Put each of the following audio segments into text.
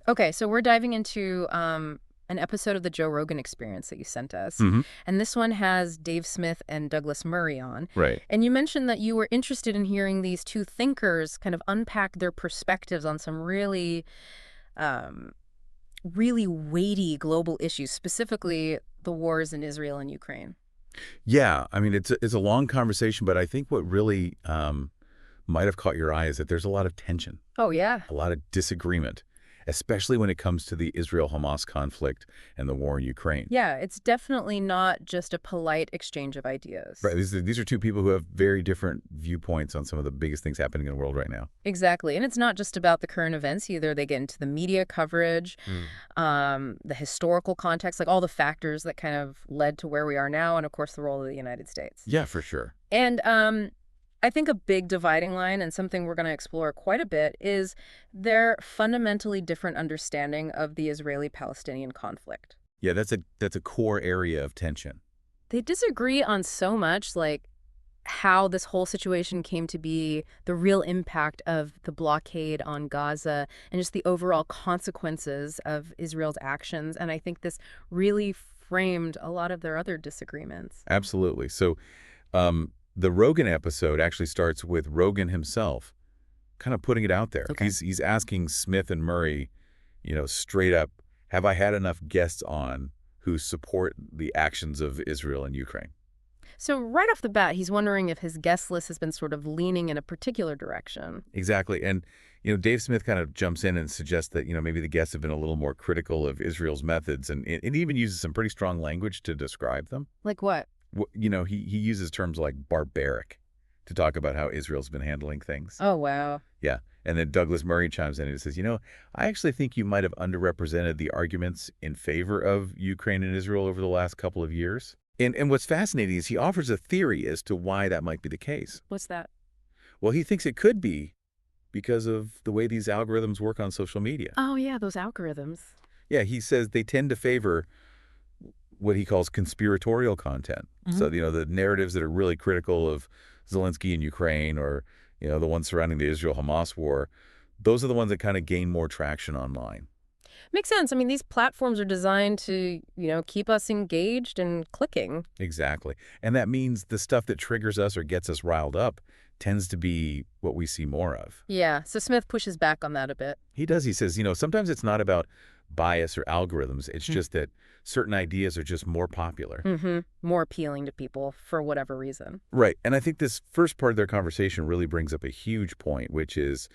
Okay, so we're diving into an episode of the Joe Rogan Experience that you sent us. Hmm. And this one has Dave Smith and Douglas Murray on. Right. And you mentioned that you were interested in hearing these two thinkers kind of unpack their perspectives on some um, really weighty global issues, specifically the wars in Israel and Ukraine. Yeah, I mean, it's a long conversation, but I think what really might have caught your eye is that there's a lot of tension, Oh, yeah. a lot of disagreement, especially when it comes to the Israel-Hamas conflict and the war in Ukraine. Yeah, it's definitely not just a polite exchange of ideas. Right. These are two people who have very different viewpoints on some of the biggest things happening in the world right now. Exactly. And it's not just about the current events either. They get into the media coverage, the historical context, like all the factors that kind of led to where we are now, and of course the role of the United States. Yeah, for sure. And I think a big dividing line and something we're going to explore quite a bit is their fundamentally different understanding of the Israeli-Palestinian conflict. Yeah, that's a core area of tension. They disagree on so much, like how this whole situation came to be, the real impact of the blockade on Gaza, and just the overall consequences of Israel's actions. And I think this really framed a lot of their other disagreements. Absolutely. So, the Rogan episode actually starts with Rogan himself kind of putting it out there. Okay. He's asking Smith and Murray, straight up, have I had enough guests on who support the actions of Israel and Ukraine? So right off the bat, he's wondering if his guest list has been sort of leaning in a particular direction. Exactly. And, Dave Smith kind of jumps in and suggests that, maybe the guests have been a little more critical of Israel's methods, and it even uses some pretty strong language to describe them. Like what? He uses terms like barbaric to talk about how Israel's been handling things. Oh, wow. Yeah. And then Douglas Murray chimes in and says, I actually think you might have underrepresented the arguments in favor of Ukraine and Israel over the last couple of years. And what's fascinating is he offers a theory as to why that might be the case. What's that? Well, he thinks it could be because of the way these algorithms work on social media. Oh, yeah, those algorithms. Yeah, he says they tend to favor what he calls conspiratorial content. So, the narratives that are really critical of Zelensky in Ukraine, or, the ones surrounding the Israel-Hamas war, those are the ones that kind of gain more traction online. Makes sense. I mean, these platforms are designed to, keep us engaged and clicking. Exactly. And that means the stuff that triggers us or gets us riled up tends to be what we see more of. Yeah, so Smith pushes back on that a bit. He does. He says, sometimes it's not about bias or algorithms. It's just that certain ideas are just more popular. More appealing to people for whatever reason. Right. And I think this first part of their conversation really brings up a huge point, which is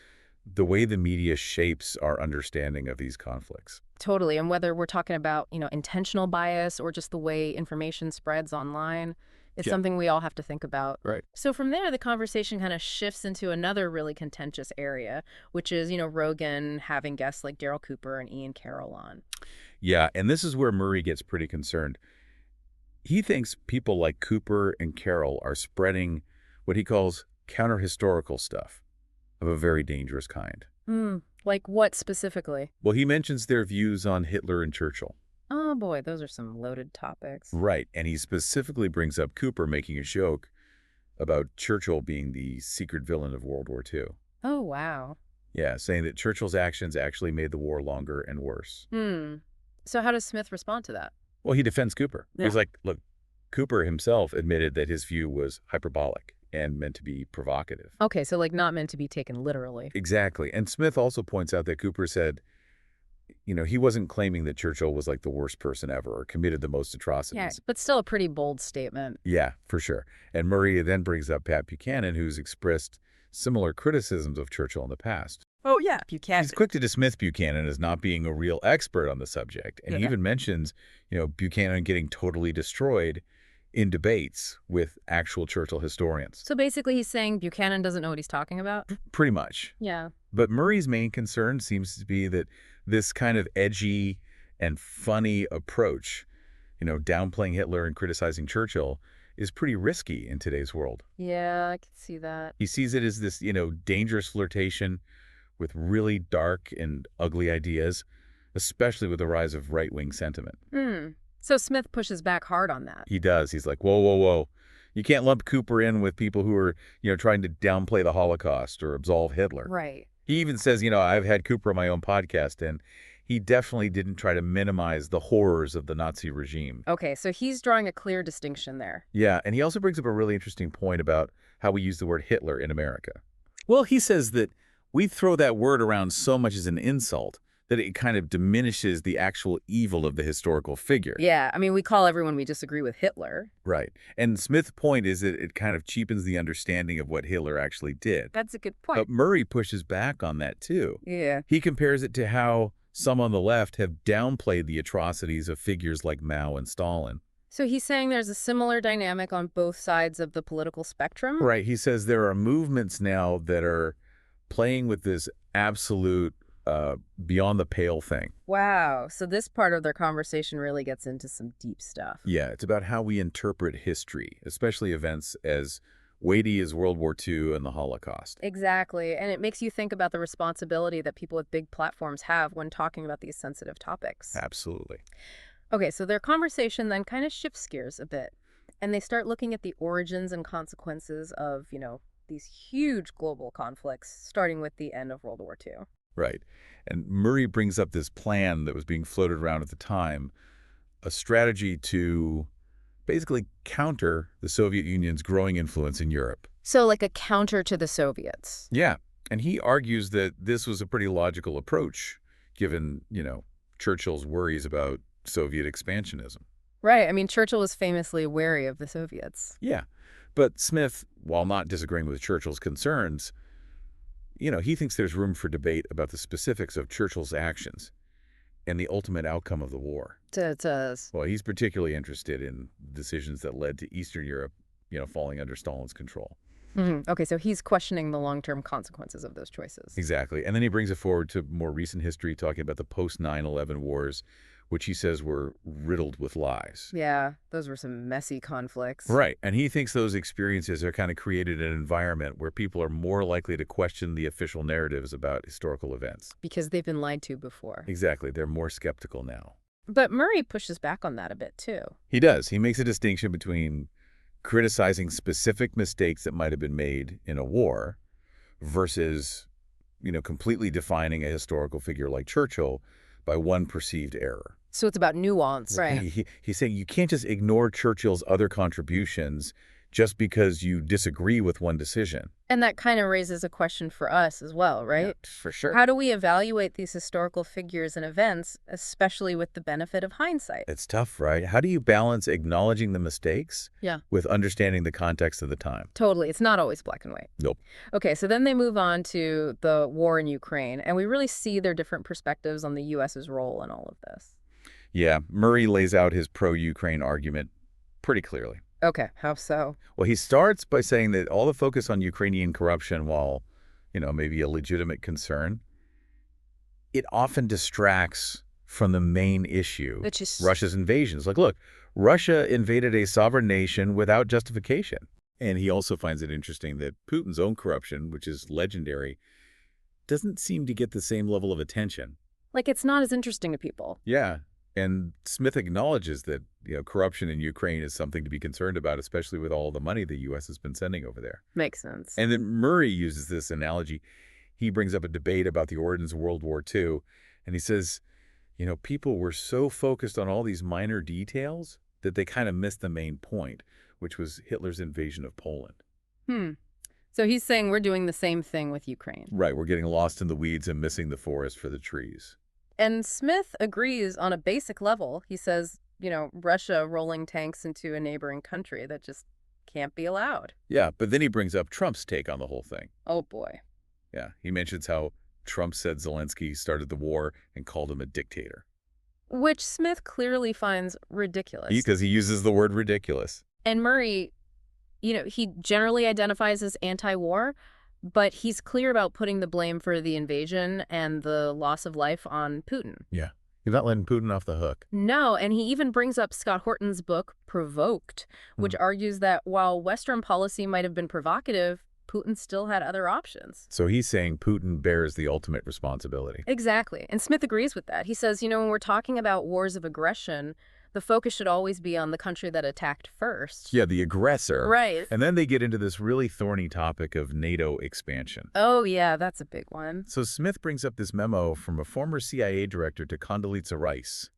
the way the media shapes our understanding of these conflicts. Totally. And whether we're talking about, intentional bias or just the way information spreads online, it's something we all have to think about. Right. So from there, the conversation kind of shifts into another really contentious area, which is, Rogan having guests like Daryl Cooper and Ian Carroll on. Yeah, and this is where Murray gets pretty concerned. He thinks people like Cooper and Carroll are spreading what he calls counter-historical stuff of a very dangerous kind. Like what specifically? Well, he mentions their views on Hitler and Churchill. Oh, boy, those are some loaded topics. Right, and he specifically brings up Cooper making a joke about Churchill being the secret villain of World War II. Oh, wow. Yeah, saying that Churchill's actions actually made the war longer and worse. So how does Smith respond to that? Well, he defends Cooper. Yeah. He's like, look, Cooper himself admitted that his view was hyperbolic and meant to be provocative. Okay, so like not meant to be taken literally. Exactly. And Smith also points out that Cooper said, he wasn't claiming that Churchill was like the worst person ever or committed the most atrocities. Yeah, but still a pretty bold statement. Yeah, for sure. And Murray then brings up Pat Buchanan, who's expressed similar criticisms of Churchill in the past. Oh, yeah, Buchanan. He's quick to dismiss Buchanan as not being a real expert on the subject. And he even mentions, Buchanan getting totally destroyed in debates with actual Churchill historians. So basically he's saying Buchanan doesn't know what he's talking about? Pretty much. Yeah. But Murray's main concern seems to be that this kind of edgy and funny approach, downplaying Hitler and criticizing Churchill, is pretty risky in today's world. Yeah, I can see that. He sees it as this, dangerous flirtation with really dark and ugly ideas, especially with the rise of right-wing sentiment. So Smith pushes back hard on that. He does. He's like, whoa, whoa, whoa. You can't lump Cooper in with people who are, trying to downplay the Holocaust or absolve Hitler. Right. He even says, I've had Cooper on my own podcast, and he definitely didn't try to minimize the horrors of the Nazi regime. Okay, so he's drawing a clear distinction there. Yeah, and he also brings up a really interesting point about how we use the word Hitler in America. Well, he says that we throw that word around so much as an insult that it kind of diminishes the actual evil of the historical figure. Yeah, I mean, we call everyone we disagree with Hitler. Right. And Smith's point is that it kind of cheapens the understanding of what Hitler actually did. That's a good But point. Murray pushes back on that, too. Yeah. He compares it to how some on the left have downplayed the atrocities of figures like Mao and Stalin. So he's saying there's a similar dynamic on both sides of the political spectrum? Right. He says there are movements now that are playing with this absolute beyond the pale thing. Wow. So this part of their conversation really gets into some deep stuff. Yeah, it's about how we interpret history, especially events as weighty as World War II and the Holocaust. Exactly. And it makes you think about the responsibility that people with big platforms have when talking about these sensitive topics. Absolutely. Okay, so their conversation then kind of shifts gears a bit, and they start looking at the origins and consequences of, these huge global conflicts, starting with the end of World War II. Right. And Murray brings up this plan that was being floated around at the time, a strategy to basically counter the Soviet Union's growing influence in Europe. So like a counter to the Soviets. Yeah. And he argues that this was a pretty logical approach, given, Churchill's worries about Soviet expansionism. Right. I mean, Churchill was famously wary of the Soviets. Yeah. But Smith, while not disagreeing with Churchill's concerns, he thinks there's room for debate about the specifics of Churchill's actions and the ultimate outcome of the war. Does. Well, he's particularly interested in decisions that led to Eastern Europe, falling under Stalin's control. Okay, so he's questioning the long-term consequences of those choices. Exactly. And then he brings it forward to more recent history, talking about the post-9/11 wars, which he says were riddled with lies. Yeah, those were some messy conflicts. Right. And he thinks those experiences are kind of created an environment where people are more likely to question the official narratives about historical events. Because they've been lied to before. Exactly. They're more skeptical now. But Murray pushes back on that a bit, too. He does. He makes a distinction between criticizing specific mistakes that might have been made in a war versus, completely defining a historical figure like Churchill by one perceived error. So it's about nuance. Right. He's saying you can't just ignore Churchill's other contributions just because you disagree with one decision. And that kind of raises a question for us as well, right? Yeah, for sure. How do we evaluate these historical figures and events, especially with the benefit of hindsight? It's tough, right? How do you balance acknowledging the mistakes with understanding the context of the time? Totally. It's not always black and white. Nope. Okay, so then they move on to the war in Ukraine, and we really see their different perspectives on the U.S.'s role in all of this. Yeah, Murray lays out his pro-Ukraine argument pretty clearly. Okay, how so? Well, he starts by saying that all the focus on Ukrainian corruption, while, maybe a legitimate concern, it often distracts from the main issue, Which is Russia's invasions. Like, look, Russia invaded a sovereign nation without justification. And he also finds it interesting that Putin's own corruption, which is legendary, doesn't seem to get the same level of attention. like it's not as interesting to people. Yeah. And Smith acknowledges that, corruption in Ukraine is something to be concerned about, especially with all the money the U.S. has been sending over there. Makes sense. And then Murray uses this analogy. He brings up a debate about the origins of World War II, and he says, people were so focused on all these minor details that they kind of missed the main point, which was Hitler's invasion of Poland. So he's saying we're doing the same thing with Ukraine. Right, we're getting lost in the weeds and missing the forest for the trees. And Smith agrees on a basic level. He says, Russia rolling tanks into a neighboring country, that just can't be allowed. Yeah, but then he brings up Trump's take on the whole thing. Oh, boy. Yeah, he mentions how Trump said Zelensky started the war and called him a dictator. Which Smith clearly finds ridiculous. Because he uses the word ridiculous. And Murray, he generally identifies as anti-war, but he's clear about putting the blame for the invasion and the loss of life on Putin. Yeah. He's not letting Putin off the hook. No, and he even brings up Scott Horton's book, Provoked, which argues that while Western policy might have been provocative, Putin still had other options. So he's saying Putin bears the ultimate responsibility. Exactly. And Smith agrees with that. He says, when we're talking about wars of aggression, The focus should always be on the country that attacked first. Yeah, the aggressor. Right. And then they get into this really thorny topic of NATO expansion. Oh, yeah, that's a big one. So Smith brings up this memo from a former CIA director to Condoleezza Rice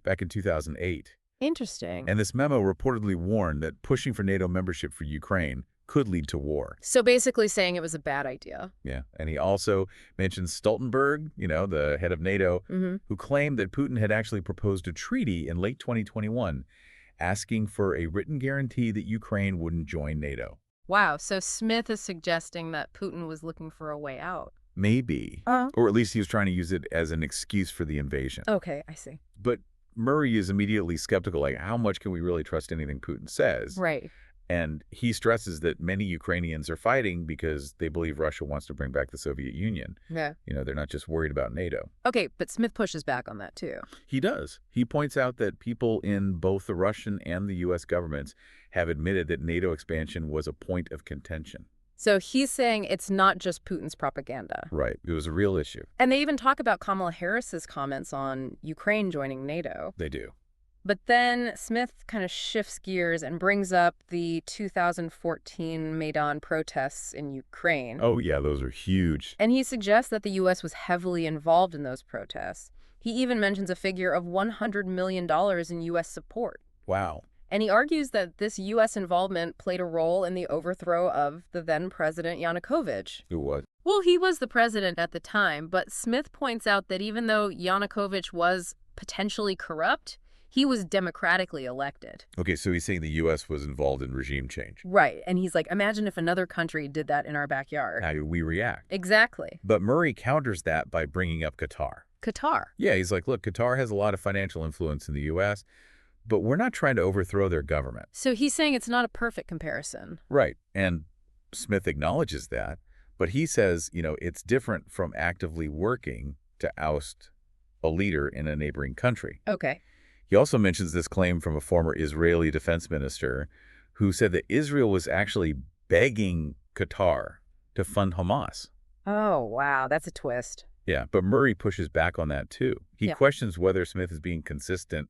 back in 2008. Interesting. And this memo reportedly warned that pushing for NATO membership for Ukraine could lead to war. So basically saying it was a bad idea. Yeah, and he also mentions Stoltenberg, the head of NATO, who claimed that Putin had actually proposed a treaty in late 2021 asking for a written guarantee that Ukraine wouldn't join NATO. Wow, so Smith is suggesting that Putin was looking for a way out. Maybe. Or at least he was trying to use it as an excuse for the invasion. Okay, I see. But Murray is immediately skeptical, like, how much can we really trust anything Putin says? Right. And he stresses that many Ukrainians are fighting because they believe Russia wants to bring back the Soviet Union. Yeah. They're not just worried about NATO. Okay, but Smith pushes back on that too. He does. He points out that people in both the Russian and the U.S. governments have admitted that NATO expansion was a point of contention. So he's saying it's not just Putin's propaganda. Right. It was a real issue. And they even talk about Kamala Harris's comments on Ukraine joining NATO. They do. But then Smith kind of shifts gears and brings up the 2014 Maidan protests in Ukraine. Oh, yeah, those are huge. And he suggests that the U.S. was heavily involved in those protests. He even mentions a figure of $100 million in U.S. support. Wow. And he argues that this U.S. involvement played a role in the overthrow of the then-president Yanukovych. It was. Well, he was the president at the time, but Smith points out that even though Yanukovych was potentially corrupt, he was democratically elected. Okay, so he's saying the U.S. was involved in regime change. Right. And he's like, imagine if another country did that in our backyard. How do we react? Exactly. But Murray counters that by bringing up Qatar. Qatar. Yeah, he's like, look, Qatar has a lot of financial influence in the U.S., but we're not trying to overthrow their government. So he's saying it's not a perfect comparison. Right. And Smith acknowledges that, but he says, it's different from actively working to oust a leader in a neighboring country. Okay. He also mentions this claim from a former Israeli defense minister who said that Israel was actually begging Qatar to fund Hamas. Oh, wow. That's a twist. Yeah, but Murray pushes back on that too. He Yeah. questions whether Smith is being consistent,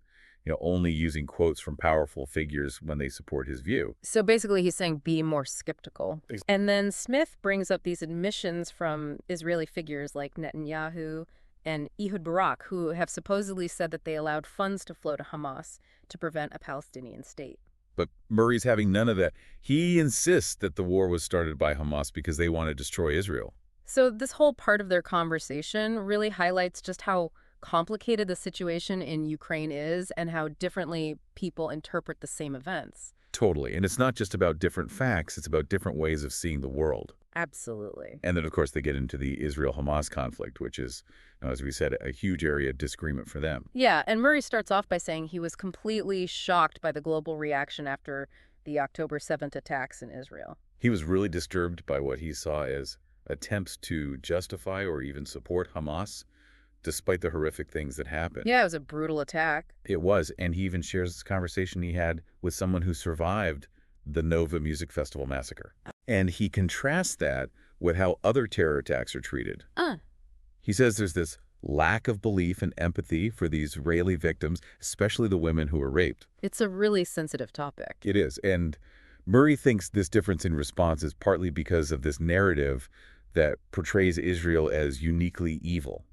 only using quotes from powerful figures when they support his view. So basically he's saying be more skeptical. Ex- And then Smith brings up these admissions from Israeli figures like Netanyahu and Ehud Barak, who have supposedly said that they allowed funds to flow to Hamas to prevent a Palestinian state. But Murray's having none of that. He insists that the war was started by Hamas because they want to destroy Israel. So this whole part of their conversation really highlights just how complicated the situation in Ukraine is and how differently people interpret the same events. Totally. And it's not just about different facts. It's about different ways of seeing the world. Absolutely. And then, of course, they get into the Israel-Hamas conflict, which is, as we said, a huge area of disagreement for them. Yeah, and Murray starts off by saying he was completely shocked by the global reaction after the October 7th attacks in Israel. He was really disturbed by what he saw as attempts to justify or even support Hamas, despite the horrific things that happened. Yeah, it was a brutal attack. It was, and he even shares this conversation he had with someone who survived the Nova Music Festival massacre. And he contrasts that with how other terror attacks are treated. He says there's this lack of belief and empathy for the Israeli victims, especially the women who were raped. It's a really sensitive topic. It is, and Murray thinks this difference in response is partly because of this narrative that portrays Israel as uniquely evil.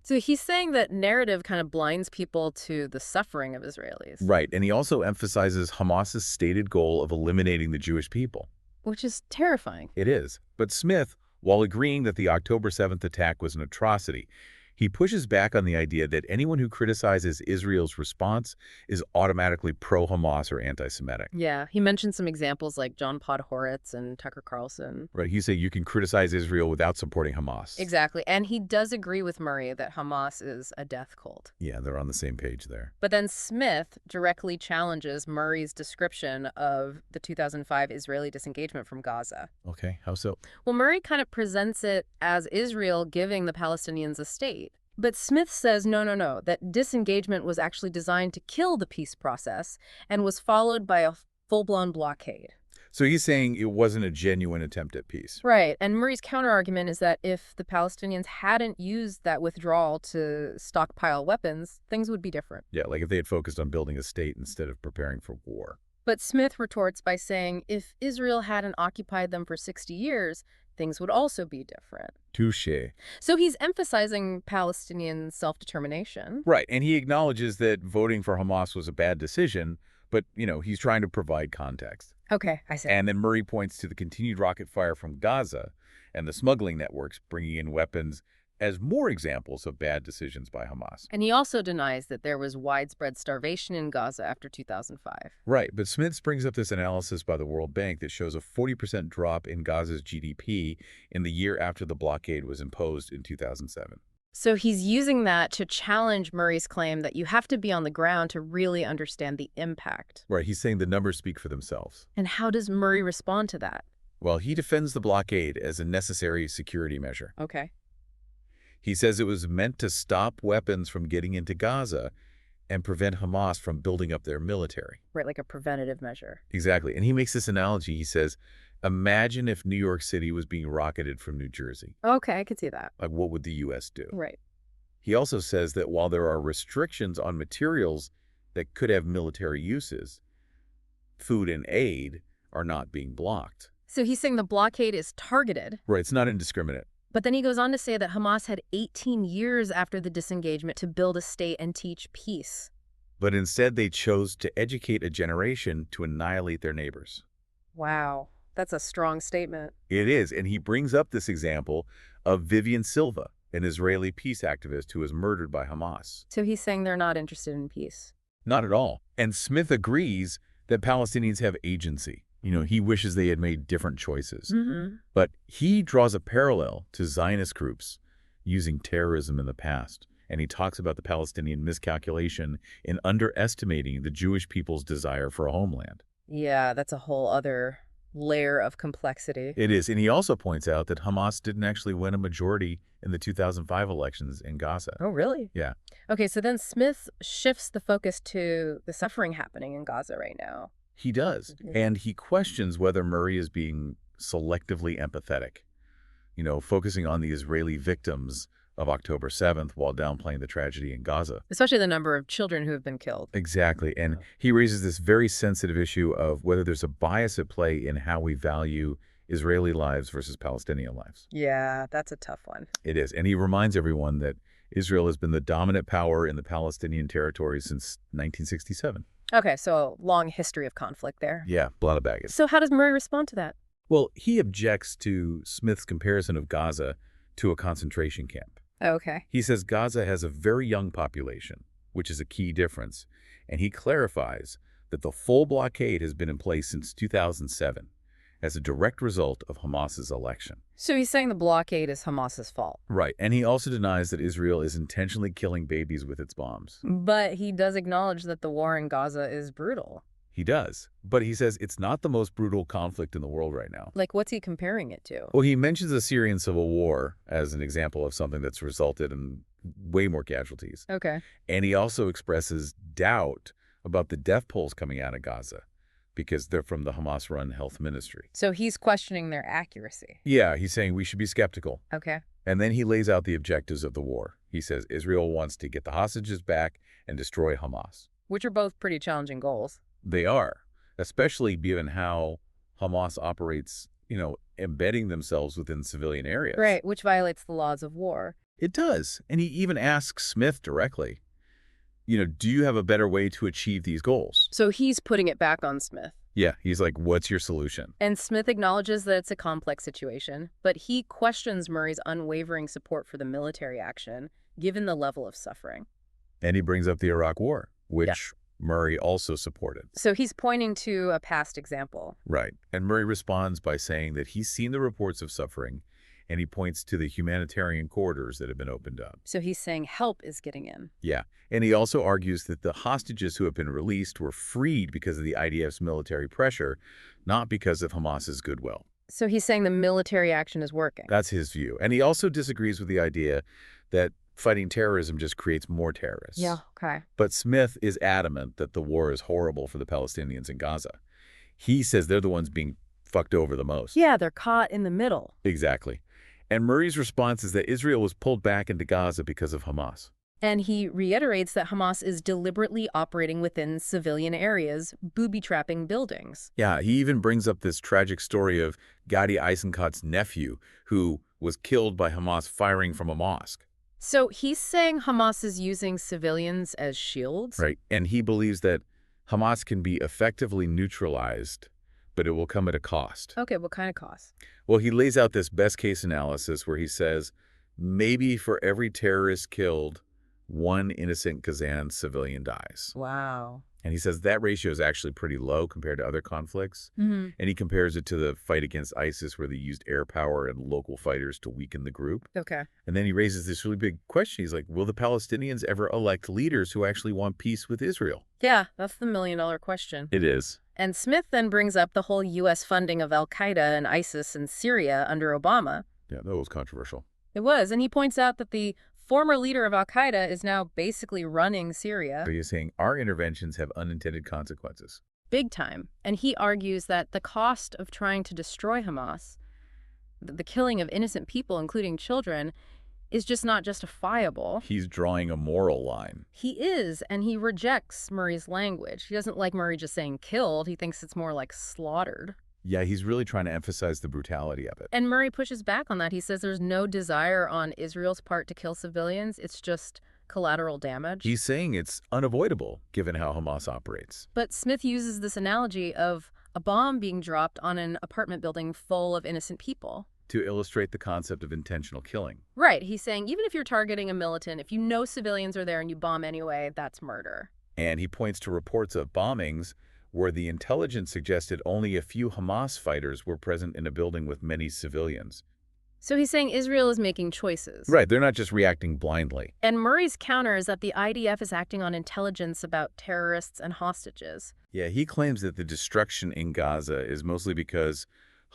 So he's saying that narrative kind of blinds people to the suffering of Israelis. Right, and he also emphasizes Hamas's stated goal of eliminating the Jewish people. Which is terrifying. It is. But Smith, while agreeing that the October 7th attack was an atrocity, he pushes back on the idea that anyone who criticizes Israel's response is automatically pro-Hamas or anti-Semitic. Yeah, he mentioned some examples like John Podhoretz and Tucker Carlson. Right, he said you can criticize Israel without supporting Hamas. Exactly, and he does agree with Murray that Hamas is a death cult. Yeah, they're on the same page there. But then Smith directly challenges Murray's description of the 2005 Israeli disengagement from Gaza. Okay, how so? Well, Murray kind of presents it as Israel giving the Palestinians a state. But Smith says, no, that disengagement was actually designed to kill the peace process and was followed by a full-blown blockade. So he's saying it wasn't a genuine attempt at peace. Right. And Murray's counterargument is that if the Palestinians hadn't used that withdrawal to stockpile weapons, things would be different. Yeah, like if they had focused on building a state instead of preparing for war. But Smith retorts by saying if Israel hadn't occupied them for 60 years, things would also be different. Touché. So he's emphasizing Palestinian self-determination. Right, and he acknowledges that voting for Hamas was a bad decision, but, he's trying to provide context. Okay, I see. And then Murray points to the continued rocket fire from Gaza and the smuggling networks bringing in weapons as more examples of bad decisions by Hamas. And he also denies that there was widespread starvation in Gaza after 2005. Right, but Smith brings up this analysis by the World Bank that shows a 40% drop in Gaza's GDP in the year after the blockade was imposed in 2007. So he's using that to challenge Murray's claim that you have to be on the ground to really understand the impact. Right, he's saying the numbers speak for themselves. And how does Murray respond to that? Well, he defends the blockade as a necessary security measure. Okay. He says it was meant to stop weapons from getting into Gaza and prevent Hamas from building up their military. Right, like a preventative measure. Exactly. And he makes this analogy. He says, imagine if New York City was being rocketed from New Jersey. Okay, I could see that. Like, what would the U.S. do? Right. He also says that while there are restrictions on materials that could have military uses, food and aid are not being blocked. So he's saying the blockade is targeted. Right. It's not indiscriminate. But then he goes on to say that Hamas had 18 years after the disengagement to build a state and teach peace. But instead, they chose to educate a generation to annihilate their neighbors. Wow, that's a strong statement. It is, and he brings up this example of Vivian Silva, an Israeli peace activist who was murdered by Hamas. So he's saying they're not interested in peace. Not at all. And Smith agrees that Palestinians have agency. He wishes they had made different choices. Mm-hmm. But he draws a parallel to Zionist groups using terrorism in the past. And he talks about the Palestinian miscalculation in underestimating the Jewish people's desire for a homeland. Yeah, that's a whole other layer of complexity. It is. And he also points out that Hamas didn't actually win a majority in the 2005 elections in Gaza. Oh, really? Yeah. Okay, so then Smith shifts the focus to the suffering happening in Gaza right now. He does. And he questions whether Murray is being selectively empathetic, focusing on the Israeli victims of October 7th while downplaying the tragedy in Gaza. Especially the number of children who have been killed. Exactly. And he raises this very sensitive issue of whether there's a bias at play in how we value Israeli lives versus Palestinian lives. Yeah, that's a tough one. It is. And he reminds everyone that Israel has been the dominant power in the Palestinian territory since 1967. Okay, so a long history of conflict there. Yeah, a lot of baggage. So how does Murray respond to that? Well, he objects to Smith's comparison of Gaza to a concentration camp. Okay. He says Gaza has a very young population, which is a key difference, and he clarifies that the full blockade has been in place since 2007 as a direct result of Hamas's election. So he's saying the blockade is Hamas's fault. Right, and he also denies that Israel is intentionally killing babies with its bombs. But he does acknowledge that the war in Gaza is brutal. He does, but he says it's not the most brutal conflict in the world right now. Like, what's he comparing it to? Well, he mentions the Syrian civil war as an example of something that's resulted in way more casualties. Okay. And he also expresses doubt about the death polls coming out of Gaza because they're from the Hamas-run health ministry. So he's questioning their accuracy. Yeah, he's saying we should be skeptical. Okay. And then he lays out the objectives of the war. He says Israel wants to get the hostages back and destroy Hamas. Which are both pretty challenging goals. They are, especially given how Hamas operates, embedding themselves within civilian areas. Right, which violates the laws of war. It does. And he even asks Smith directly, do you have a better way to achieve these goals? So he's putting it back on Smith. Yeah, he's like, what's your solution? And Smith acknowledges that it's a complex situation, but he questions Murray's unwavering support for the military action, given the level of suffering. And he brings up the Iraq War, which Murray also supported. So he's pointing to a past example. Right. And Murray responds by saying that he's seen the reports of suffering, and he points to the humanitarian corridors that have been opened up. So he's saying help is getting in. Yeah. And he also argues that the hostages who have been released were freed because of the IDF's military pressure, not because of Hamas's goodwill. So he's saying the military action is working. That's his view. And he also disagrees with the idea that fighting terrorism just creates more terrorists. Yeah, okay. But Smith is adamant that the war is horrible for the Palestinians in Gaza. He says they're the ones being fucked over the most. Yeah, they're caught in the middle. Exactly. And Murray's response is that Israel was pulled back into Gaza because of Hamas. And he reiterates that Hamas is deliberately operating within civilian areas, booby-trapping buildings. Yeah, he even brings up this tragic story of Gadi Eisenkot's nephew, who was killed by Hamas firing from a mosque. So he's saying Hamas is using civilians as shields? Right. And he believes that Hamas can be effectively neutralized, but it will come at a cost. Okay, what kind of cost? Well, he lays out this best-case analysis where he says, maybe for every terrorist killed, one innocent Gazan civilian dies. Wow. And he says that ratio is actually pretty low compared to other conflicts. And he compares it to the fight against ISIS where they used air power and local fighters to weaken the group. Okay. And then he raises this really big question. He's like, will the Palestinians ever elect leaders who actually want peace with Israel? Yeah, that's the million-dollar question. It is. And Smith then brings up the whole U.S. funding of al-Qaeda and ISIS in Syria under Obama. Yeah, that was controversial. It was, and he points out that the former leader of al-Qaeda is now basically running Syria. But he's saying our interventions have unintended consequences. Big time. And he argues that the cost of trying to destroy Hamas, the killing of innocent people, including children, is just not justifiable. He's drawing a moral line. He is, and he rejects Murray's language. He doesn't like Murray just saying killed. He thinks it's more like slaughtered. Yeah, he's really trying to emphasize the brutality of it. And Murray pushes back on that. He says there's no desire on Israel's part to kill civilians. It's just collateral damage. He's saying it's unavoidable, given how Hamas operates. But Smith uses this analogy of a bomb being dropped on an apartment building full of innocent people. To illustrate the concept of intentional killing. Right. He's saying even if you're targeting a militant, if you know civilians are there and you bomb anyway, that's murder. And he points to reports of bombings where the intelligence suggested only a few Hamas fighters were present in a building with many civilians. So he's saying Israel is making choices. Right, they're not just reacting blindly. And Murray's counter is that the IDF is acting on intelligence about terrorists and hostages. Yeah, he claims that the destruction in Gaza is mostly because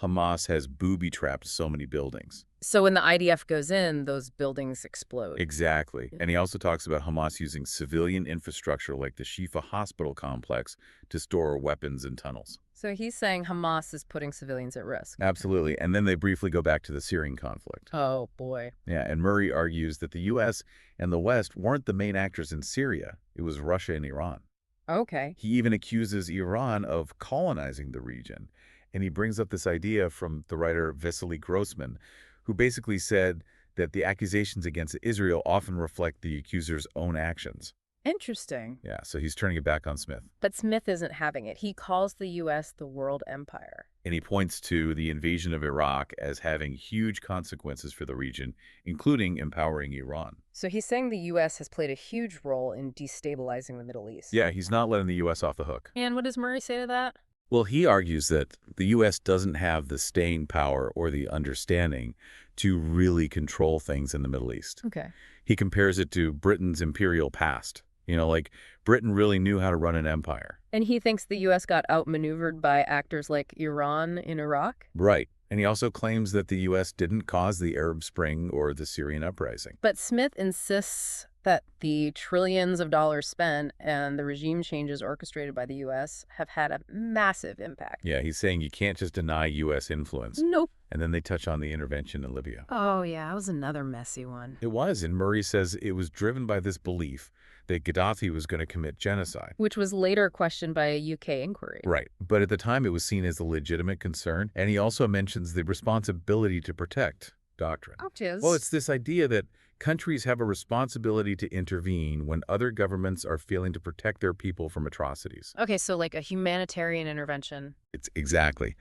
Hamas has booby-trapped so many buildings. So when the IDF goes in, those buildings explode. Exactly. And he also talks about Hamas using civilian infrastructure like the Shifa hospital complex to store weapons in tunnels. So he's saying Hamas is putting civilians at risk. Absolutely. And then they briefly go back to the Syrian conflict. Oh, boy. Yeah, and Murray argues that the U.S. and the West weren't the main actors in Syria. It was Russia and Iran. Okay. He even accuses Iran of colonizing the region. And he brings up this idea from the writer Vasily Grossman, who basically said that the accusations against Israel often reflect the accuser's own actions. Interesting. Yeah, so he's turning it back on Smith. But Smith isn't having it. He calls the U.S. the world empire. And he points to the invasion of Iraq as having huge consequences for the region, including empowering Iran. So he's saying the U.S. has played a huge role in destabilizing the Middle East. Yeah, he's not letting the U.S. off the hook. And what does Murray say to that? Well, he argues that the U.S. doesn't have the staying power or the understanding to really control things in the Middle East. Okay. He compares it to Britain's imperial past. You know, like Britain really knew how to run an empire. And he thinks the U.S. got outmaneuvered by actors like Iran in Iraq? Right. And he also claims that the U.S. didn't cause the Arab Spring or the Syrian uprising. But Smith insists that the trillions of dollars spent and the regime changes orchestrated by the U.S. have had a massive impact. Yeah, he's saying you can't just deny U.S. influence. Nope. And then they touch on the intervention in Libya. Oh, yeah, that was another messy one. It was, and Murray says it was driven by this belief that Gaddafi was going to commit genocide. Which was later questioned by a UK inquiry. Right. But at the time, it was seen as a legitimate concern. And he also mentions the responsibility to protect doctrine. Well, it's this idea that countries have a responsibility to intervene when other governments are failing to protect their people from atrocities. Okay, so like a humanitarian intervention. It's exactly.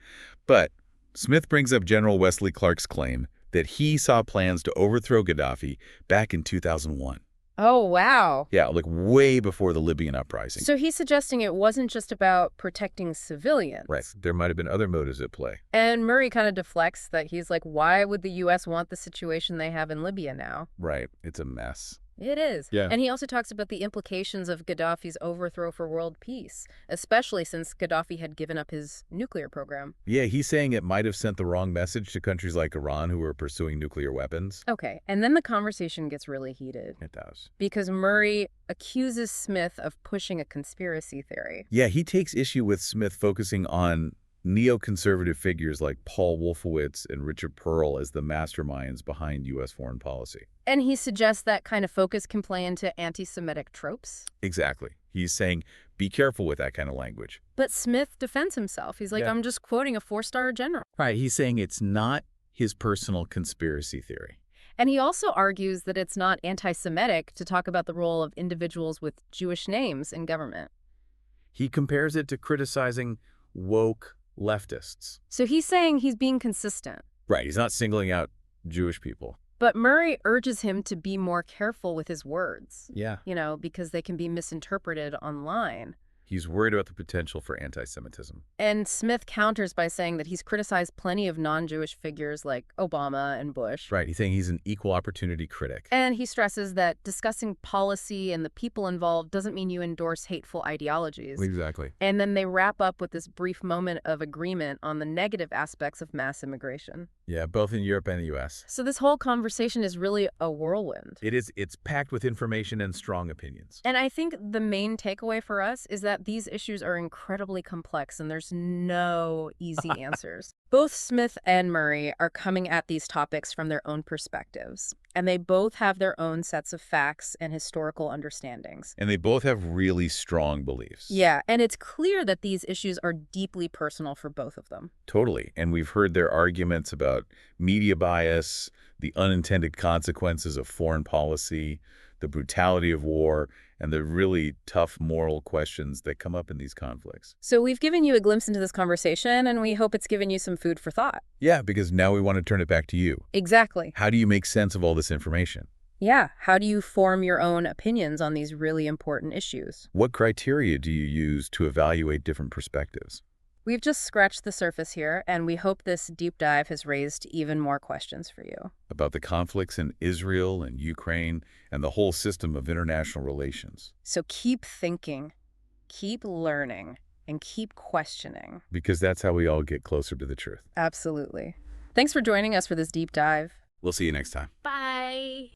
But Smith brings up General Wesley Clark's claim that he saw plans to overthrow Gaddafi back in 2001. Oh, wow. Yeah, like way before the Libyan uprising. So he's suggesting it wasn't just about protecting civilians. Right. There might have been other motives at play. And Murray kind of deflects that. He's like, why would the U.S. want the situation they have in Libya now? Right. It's a mess. It is. Yeah. And he also talks about the implications of Gaddafi's overthrow for world peace, especially since Gaddafi had given up his nuclear program. Yeah, he's saying it might have sent the wrong message to countries like Iran who are pursuing nuclear weapons. Okay, and then the conversation gets really heated It does. because Murray accuses Smith of pushing a conspiracy theory. Yeah, he takes issue with Smith focusing on neoconservative figures like Paul Wolfowitz and Richard Pearl as the masterminds behind U.S. foreign policy. And he suggests that kind of focus can play into anti-Semitic tropes. Exactly. He's saying, be careful with that kind of language. But Smith defends himself. He's like, Yeah. I'm just quoting a four-star general. Right. He's saying it's not his personal conspiracy theory. And he also argues that it's not anti-Semitic to talk about the role of individuals with Jewish names in government. He compares it to criticizing woke leftists. So he's saying he's being consistent. Right. He's not singling out Jewish people. But Murray urges him to be more careful with his words, Yeah. because they can be misinterpreted online. He's worried about the potential for anti-Semitism. And Smith counters by saying that he's criticized plenty of non-Jewish figures like Obama and Bush. Right. He's saying he's an equal opportunity critic. And he stresses that discussing policy and the people involved doesn't mean you endorse hateful ideologies. Exactly. And then they wrap up with this brief moment of agreement on the negative aspects of mass immigration. Yeah, both in Europe and the U.S. So this whole conversation is really a whirlwind. It is. It's packed with information and strong opinions. And I think the main takeaway for us is that these issues are incredibly complex and there's no easy answers. Both Smith and Murray are coming at these topics from their own perspectives, and they both have their own sets of facts and historical understandings. And they both have really strong beliefs. Yeah, and it's clear that these issues are deeply personal for both of them. Totally. And we've heard their arguments about media bias, the unintended consequences of foreign policy, the brutality of war, and the really tough moral questions that come up in these conflicts. So we've given you a glimpse into this conversation, and we hope it's given you some food for thought. Yeah, because now we want to turn it back to you. Exactly. How do you make sense of all this information? Yeah, how do you form your own opinions on these really important issues? What criteria do you use to evaluate different perspectives? We've just scratched the surface here, and we hope this deep dive has raised even more questions for you. About the conflicts in Israel and Ukraine and the whole system of international relations. So keep thinking, keep learning, and keep questioning. Because that's how we all get closer to the truth. Absolutely. Thanks for joining us for this deep dive. We'll see you next time. Bye.